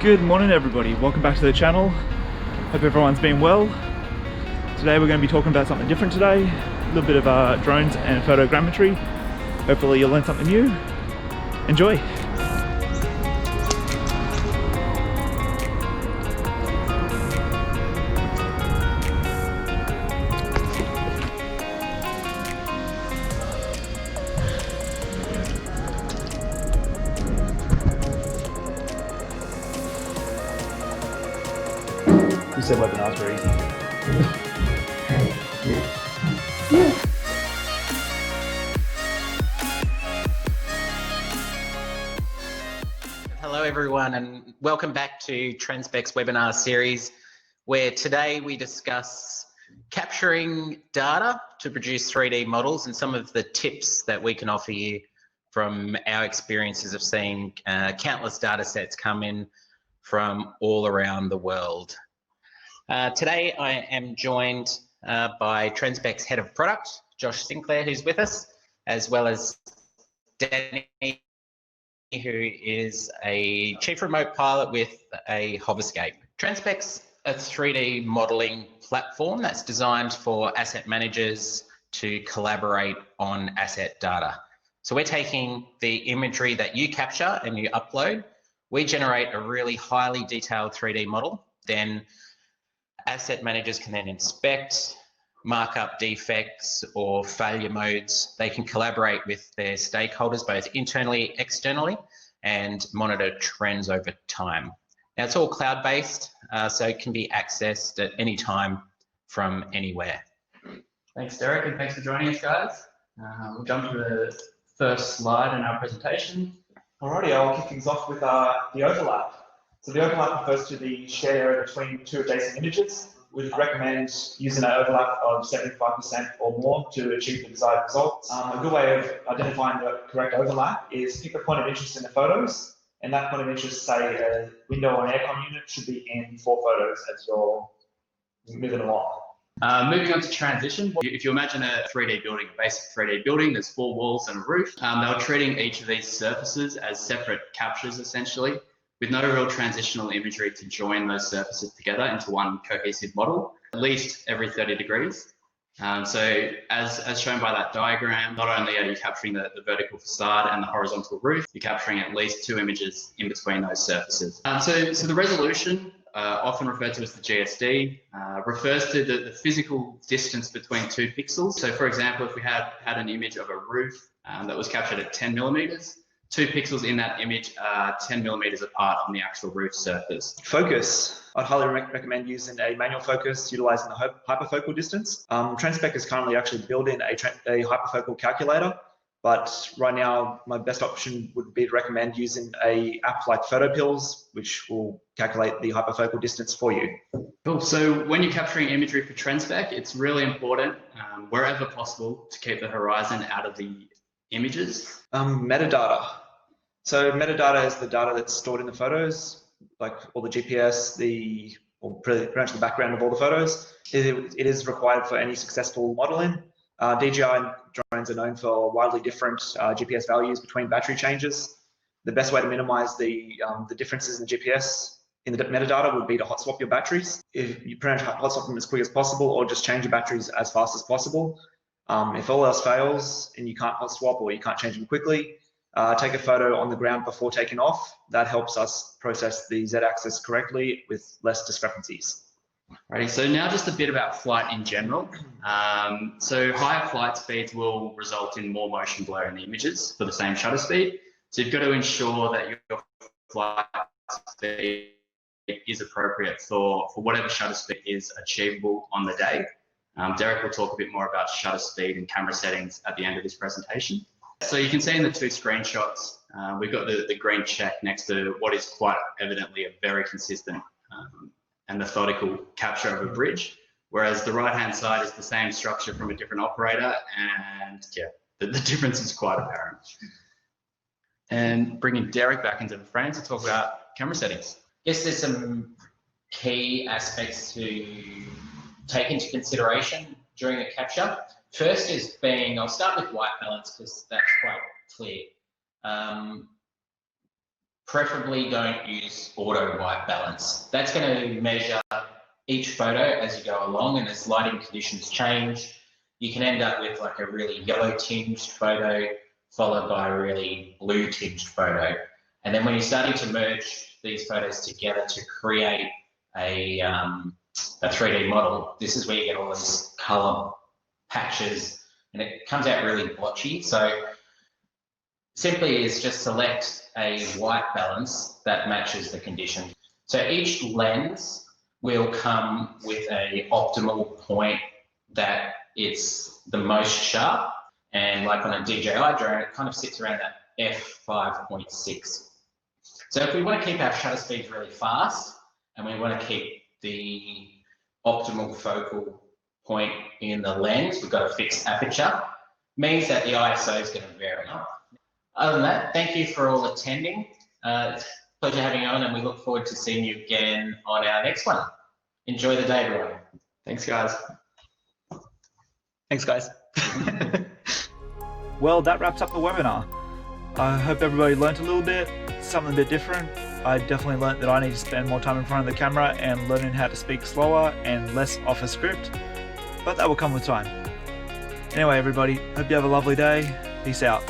Good morning everybody, welcome back to the channel. Hope everyone's been well. Today we're going to be talking about something different today. A little bit of drones and photogrammetry. Hopefully you'll learn something new. Enjoy! You said webinars were easy. Hello everyone and welcome back to Transpects webinar series, where today we discuss capturing data to produce 3D models and some of the tips that we can offer you from our experiences of seeing countless data sets come in from all around the world. Today I am joined by Transpects Head of Product, Josh Sinclair, who's with us, as well as Danny, who is a Chief Remote Pilot with a Hoverscape. Transpects, a 3D modeling platform that's designed for asset managers to collaborate on asset data. So we're taking the imagery that you capture and you upload, we generate a really highly detailed 3D model, then asset managers can then inspect, mark up defects or failure modes. They can collaborate with their stakeholders, both internally, externally, and monitor trends over time. Now it's all cloud-based, so it can be accessed at any time from anywhere. Thanks, Derek, and thanks for joining us, guys. We'll jump to the first slide in our presentation. Alrighty, I'll kick things off with the overlap. So the overlap refers to the shared area between two adjacent images. We'd recommend using an overlap of 75% or more to achieve the desired results. A good way of identifying the correct overlap is pick a point of interest in the photos, and that point of interest, say a window or an aircon unit, should be in 4 photos as you're moving along. Moving on to transition, if you imagine a 3D building, a basic 3D building, there's 4 walls and a roof. They were treating each of these surfaces as separate captures, essentially, with no real transitional imagery to join those surfaces together into one cohesive model, at least every 30 degrees. So as shown by that diagram, not only are you capturing the vertical facade and the horizontal roof, you're capturing at least 2 images in between those surfaces. So the resolution, often referred to as the GSD, refers to the physical distance between 2 pixels. So for example, if we had an image of a roof that was captured at 10 millimeters, 2 pixels in that image are 10 millimeters apart on the actual roof surface. Focus. I'd highly recommend using a manual focus utilizing the hyperfocal distance. Transpect is currently actually building a hyperfocal calculator, but right now my best option would be to recommend using a app like PhotoPills, which will calculate the hyperfocal distance for you. Cool. So when you're capturing imagery for Transpect, it's really important, wherever possible, to keep the horizon out of the images. Metadata. So metadata is the data that's stored in the photos, like all the GPS, or pretty much the background of all the photos. It is required for any successful modeling. DJI drones are known for wildly different GPS values between battery changes. The best way to minimize the differences in the GPS in the metadata would be to hot swap your batteries. If you pretty much hot swap them as quick as possible, or just change your batteries as fast as possible. If all else fails and you can't hot swap or you can't change them quickly, take a photo on the ground before taking off. That helps us process the Z-axis correctly with less discrepancies. Right, so now just a bit about flight in general. So higher flight speeds will result in more motion blur in the images for the same shutter speed. So you've got to ensure that your flight speed is appropriate for whatever shutter speed is achievable on the day. Derek will talk a bit more about shutter speed and camera settings at the end of this presentation. So you can see in the 2 screenshots, we've got the green check next to what is quite evidently a very consistent and methodical capture of a bridge, whereas the right-hand side is the same structure from a different operator, and yeah, the difference is quite apparent. And bringing Derek back into the frame to talk about camera settings. Yes, there's some key aspects to take into consideration during a capture. First is I'll start with white balance because that's quite clear. preferably don't use auto white balance. That's going to measure each photo as you go along, and as lighting conditions change, you can end up with like a really yellow tinged photo followed by a really blue tinged photo. And then when you're starting to merge these photos together to create a 3D model, this is where you get all these color patches and it comes out really blotchy. So simply is just select a white balance that matches the condition. So each lens will come with an optimal point that it's the most sharp, and like on a DJI drone, it kind of sits around that f5.6. So if we want to keep our shutter speeds really fast and we want to keep the optimal focal point in the lens, we've got a fixed aperture, means that the ISO is going to vary. Other than that, thank you for all attending. It's a pleasure having you on, and we look forward to seeing you again on our next one. Enjoy the day, everyone. Thanks, guys. Thanks, guys. Well, that wraps up the webinar. I hope everybody learnt a little bit, something a bit different. I definitely learnt that I need to spend more time in front of the camera and learning how to speak slower and less off a script, but that will come with time. Anyway, everybody, hope you have a lovely day. Peace out.